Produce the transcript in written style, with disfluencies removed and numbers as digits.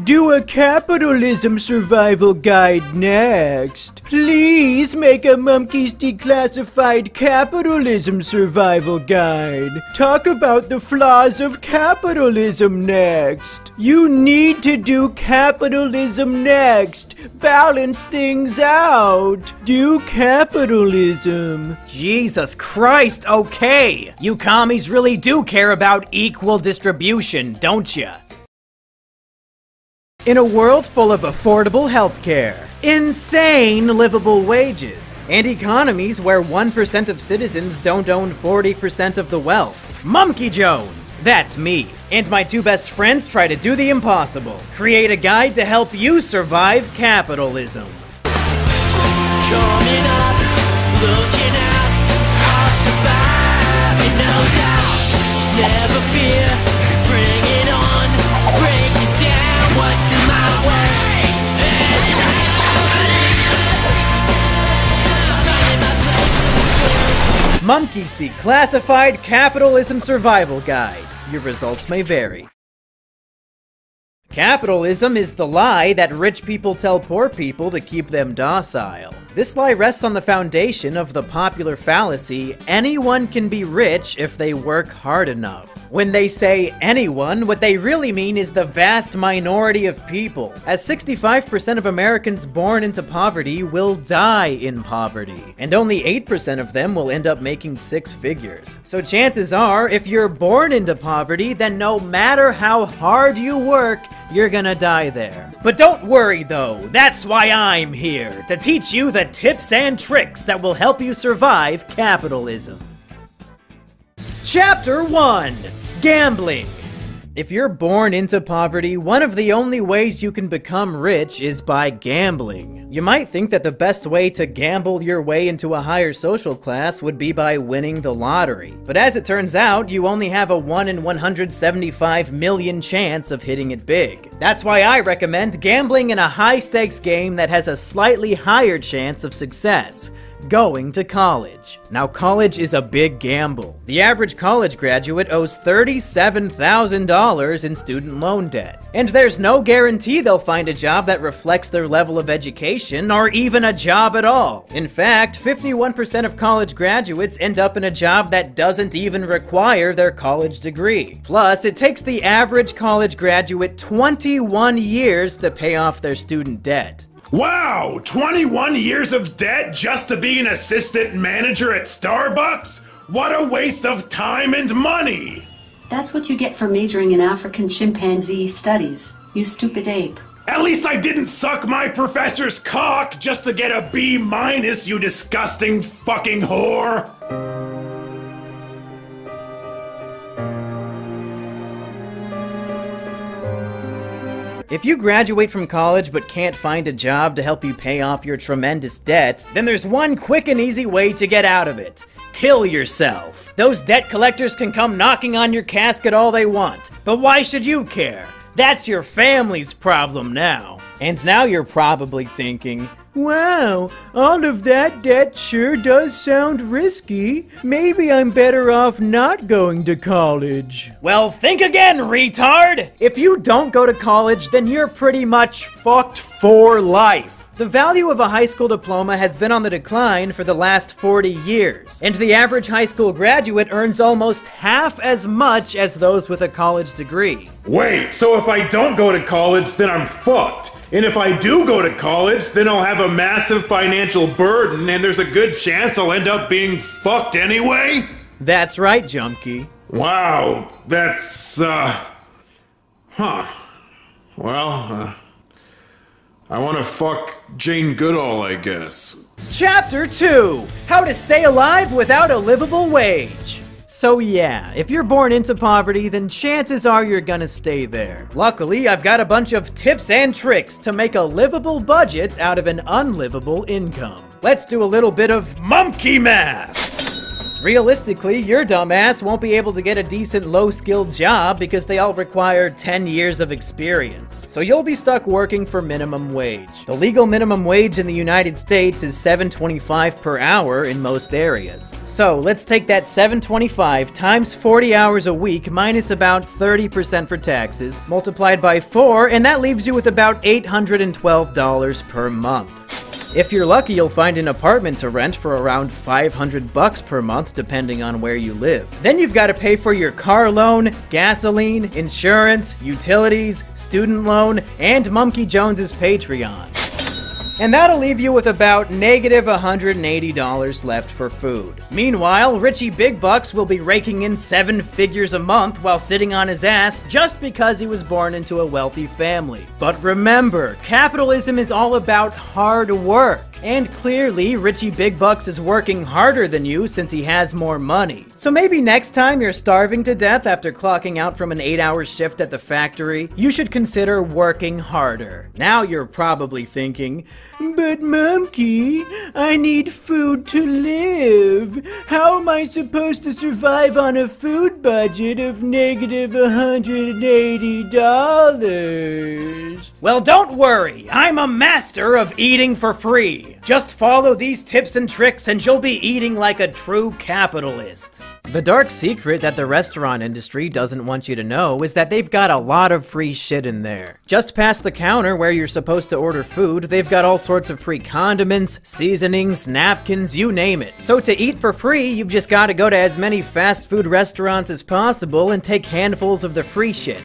do a capitalism survival guide next. Please make a Mumkey's Declassified capitalism survival guide. Talk about the flaws of capitalism next. You need to do capitalism next. Balance things out. Do capitalism. Jesus Christ, okay. You commies really do care about equal distribution, don't ya? In a world full of affordable healthcare, insane livable wages, and economies where 1% of citizens don't own 40% of the wealth, Mumkey Jones, that's me, and my two best friends try to do the impossible. Create a guide to help you survive capitalism. Coming up, looking out, I'll survive, no doubt. Never fear, bring it on, break it down, what's in my way? Mumkey's Declassified Capitalism Survival Guide. Your results may vary. Capitalism is the lie that rich people tell poor people to keep them docile. This lie rests on the foundation of the popular fallacy, anyone can be rich if they work hard enough. When they say anyone, what they really mean is the vast minority of people, as 65% of Americans born into poverty will die in poverty, and only 8% of them will end up making six figures. So chances are, if you're born into poverty, then no matter how hard you work, you're gonna die there. But don't worry though, that's why I'm here, to teach you the tips and tricks that will help you survive capitalism. Chapter 1. Gambling. If you're born into poverty, one of the only ways you can become rich is by gambling. You might think that the best way to gamble your way into a higher social class would be by winning the lottery. But as it turns out, you only have a 1 in 175 million chance of hitting it big. That's why I recommend gambling in a high-stakes game that has a slightly higher chance of success. Going to college. Now, college is a big gamble. The average college graduate owes $37,000 in student loan debt. And there's no guarantee they'll find a job that reflects their level of education, or even a job at all. In fact, 51% of college graduates end up in a job that doesn't even require their college degree. Plus, it takes the average college graduate 21 years to pay off their student debt. Wow! 21 years of debt just to be an assistant manager at Starbucks? What a waste of time and money! That's what you get for majoring in African chimpanzee studies, you stupid ape. At least I didn't suck my professor's cock just to get a B-, you disgusting fucking whore! If you graduate from college but can't find a job to help you pay off your tremendous debt, then there's one quick and easy way to get out of it. Kill yourself. Those debt collectors can come knocking on your casket all they want, but why should you care? That's your family's problem now. And now you're probably thinking, wow, all of that debt sure does sound risky. Maybe I'm better off not going to college. well, think again, retard! If you don't go to college, then you're pretty much fucked for life. The value of a high school diploma has been on the decline for the last 40 years, and the average high school graduate earns almost half as much as those with a college degree. Wait, so if I don't go to college, then I'm fucked. And if I do go to college, then I'll have a massive financial burden, and there's a good chance I'll end up being fucked anyway? That's right, Jumpkey. Wow, that's, I want to fuck Jane Goodall, I guess. Chapter 2. How to stay alive without a livable wage. So yeah, if you're born into poverty, then chances are you're gonna stay there. Luckily, I've got a bunch of tips and tricks to make a livable budget out of an unlivable income. Let's do a little bit of Mumkey math! Realistically, your dumbass won't be able to get a decent low-skilled job because they all require 10 years of experience. So you'll be stuck working for minimum wage. The legal minimum wage in the United States is $7.25 per hour in most areas. So let's take that $7.25 times 40 hours a week minus about 30% for taxes, multiplied by 4, and that leaves you with about $812 per month. If you're lucky, you'll find an apartment to rent for around $500 per month, depending on where you live. Then you've got to pay for your car loan, gasoline, insurance, utilities, student loan, and Mumkey Jones's Patreon. And that'll leave you with about negative $180 left for food. Meanwhile, Richie Big Bucks will be raking in 7 figures a month while sitting on his ass just because he was born into a wealthy family. But remember, capitalism is all about hard work. And clearly, Richie Big Bucks is working harder than you since he has more money. So maybe next time you're starving to death after clocking out from an 8-hour shift at the factory, you should consider working harder. Now you're probably thinking, "But Mumkey, I need food to live. How am I supposed to survive on a food budget of negative $180? Well, don't worry, I'm a master of eating for free. Just follow these tips and tricks and you'll be eating like a true capitalist. The dark secret that the restaurant industry doesn't want you to know is that they've got a lot of free shit in there. Just past the counter where you're supposed to order food, they've got all sorts of free condiments, seasonings, napkins, you name it. So to eat for free, you've just got to go to as many fast food restaurants as possible and take handfuls of the free shit.